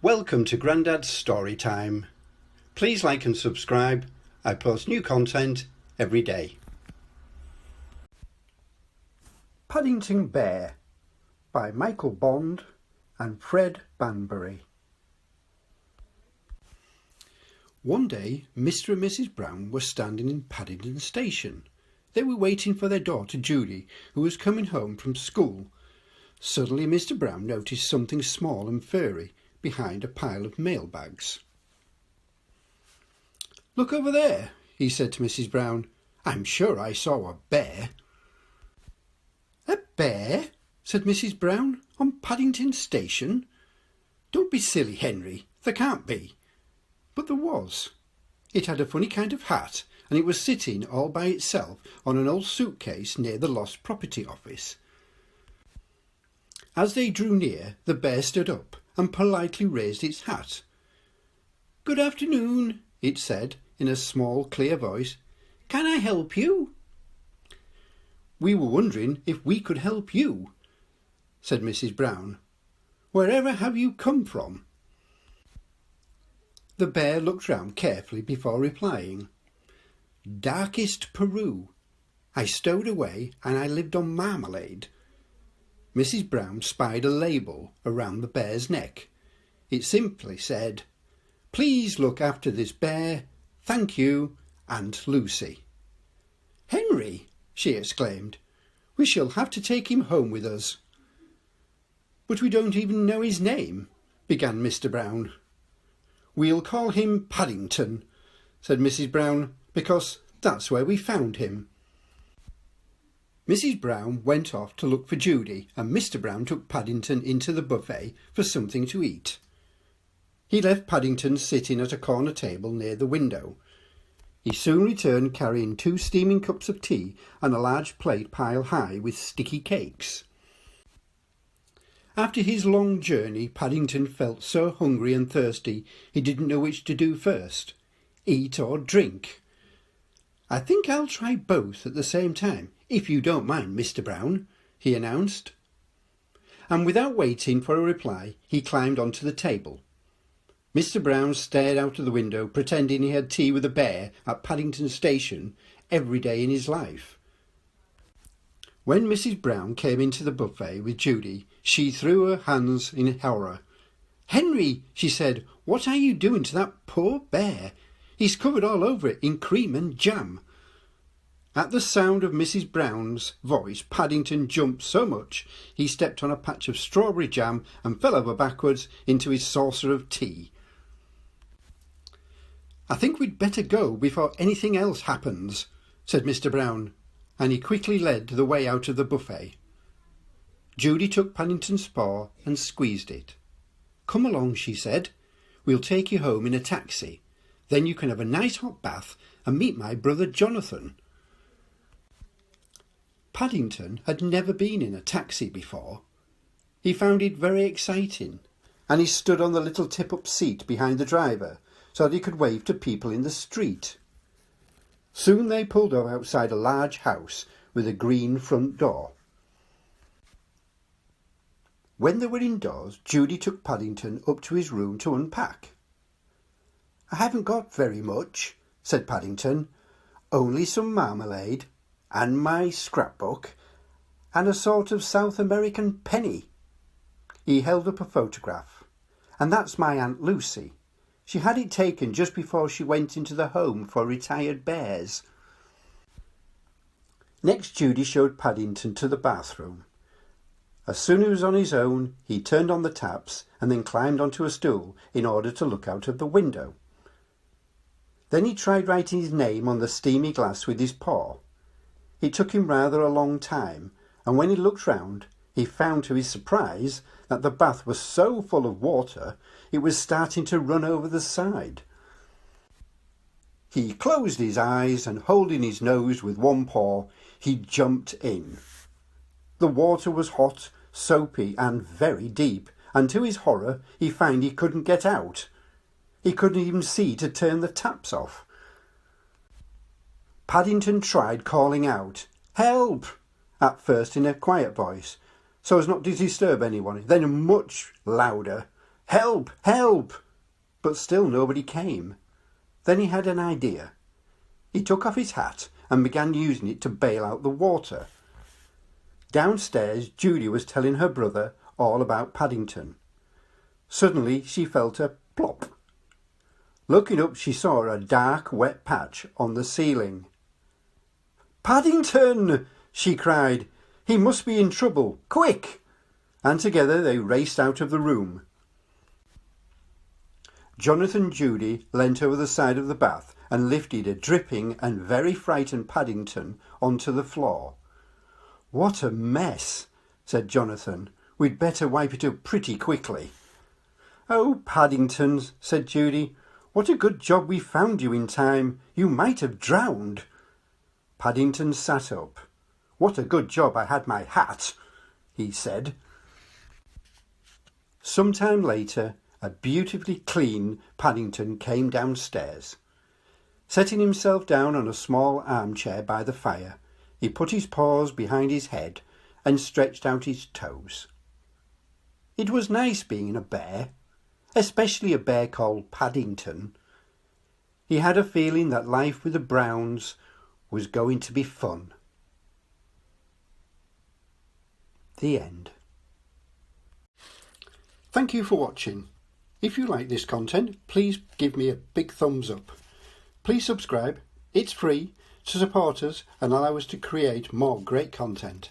Welcome to Grandad's Story Time. Please like and subscribe. I post new content every day. Paddington Bear by Michael Bond and Fred Banbury. One day, Mr. and Mrs. Brown were standing in Paddington Station. They were waiting for their daughter Judy, who was coming home from school. Suddenly Mr. Brown noticed something small and furry behind a pile of mailbags. "Look over there," he said to Mrs. Brown. "I'm sure I saw a bear." "A bear?" said Mrs. Brown. "On Paddington Station? Don't be silly, Henry. There can't be." But there was. It had a funny kind of hat, and it was sitting all by itself on an old suitcase near the Lost Property Office. As they drew near, the bear stood up and politely raised its hat. "Good afternoon," it said in a small, clear voice. "Can I help you?" "We were wondering if we could help you," said Mrs. Brown. "Wherever have you come from?" The bear looked round carefully before replying. "Darkest Peru. I stowed away and I lived on marmalade." Mrs. Brown spied a label around the bear's neck. It simply said, "Please look after this bear. Thank you, Aunt Lucy." "Henry," she exclaimed, "we shall have to take him home with us." "But we don't even know his name," began Mr. Brown. "We'll call him Paddington," said Mrs. Brown, "because that's where we found him." Mrs. Brown went off to look for Judy, and Mr. Brown took Paddington into the buffet for something to eat. He left Paddington sitting at a corner table near the window. He soon returned carrying 2 steaming cups of tea and a large plate piled high with sticky cakes. After his long journey, Paddington felt so hungry and thirsty he didn't know which to do first, eat or drink. "I think I'll try both at the same time, if you don't mind, Mr. Brown," he announced. And without waiting for a reply, he climbed onto the table. Mr. Brown stared out of the window, pretending he had tea with a bear at Paddington Station every day in his life. When Mrs. Brown came into the buffet with Judy, she threw her hands in horror. "Henry," she said, "what are you doing to that poor bear? He's covered all over it in cream and jam." At the sound of Mrs. Brown's voice, Paddington jumped so much he stepped on a patch of strawberry jam and fell over backwards into his saucer of tea. "I think we'd better go before anything else happens," said Mr. Brown, and he quickly led the way out of the buffet. Judy took Paddington's paw and squeezed it. "Come along," she said. "We'll take you home in a taxi. Then you can have a nice hot bath and meet my brother Jonathan." Paddington had never been in a taxi before. He found it very exciting, and he stood on the little tip-up seat behind the driver so that he could wave to people in the street. Soon they pulled up outside a large house with a green front door. When they were indoors, Judy took Paddington up to his room to unpack. "I haven't got very much," said Paddington. "Only some marmalade, and my scrapbook, and a sort of South American penny." He held up a photograph. "And that's my Aunt Lucy. She had it taken just before she went into the home for retired bears." Next, Judy showed Paddington to the bathroom. As soon as he was on his own, he turned on the taps and then climbed onto a stool in order to look out of the window. Then he tried writing his name on the steamy glass with his paw. It took him rather a long time, and when he looked round, he found to his surprise that the bath was so full of water it was starting to run over the side. He closed his eyes and, holding his nose with one paw, he jumped in. The water was hot, soapy and very deep, and to his horror he found he couldn't get out. He couldn't even see to turn the taps off. Paddington tried calling out, "Help!" at first in a quiet voice, so as not to disturb anyone, then much louder, "Help! Help!" But still nobody came. Then he had an idea. He took off his hat and began using it to bail out the water. Downstairs, Judy was telling her brother all about Paddington. Suddenly she felt a plop. Looking up, she saw a dark, wet patch on the ceiling. "Paddington!" she cried. "He must be in trouble. Quick!" And together they raced out of the room. Jonathan and Judy leant over the side of the bath and lifted a dripping and very frightened Paddington onto the floor. "What a mess," said Jonathan. "We'd better wipe it up pretty quickly." "Oh, Paddington," said Judy, "what a good job we found you in time. You might have drowned." Paddington sat up. "What a good job I had my hat," he said. Some time later, a beautifully clean Paddington came downstairs. Setting himself down on a small armchair by the fire, he put his paws behind his head and stretched out his toes. It was nice being a bear, especially a bear called Paddington. He had a feeling that life with the Browns was going to be fun. The end. Thank you for watching. If you like this content, please give me a big thumbs up. Please subscribe, it's free, to support us and allow us to create more great content.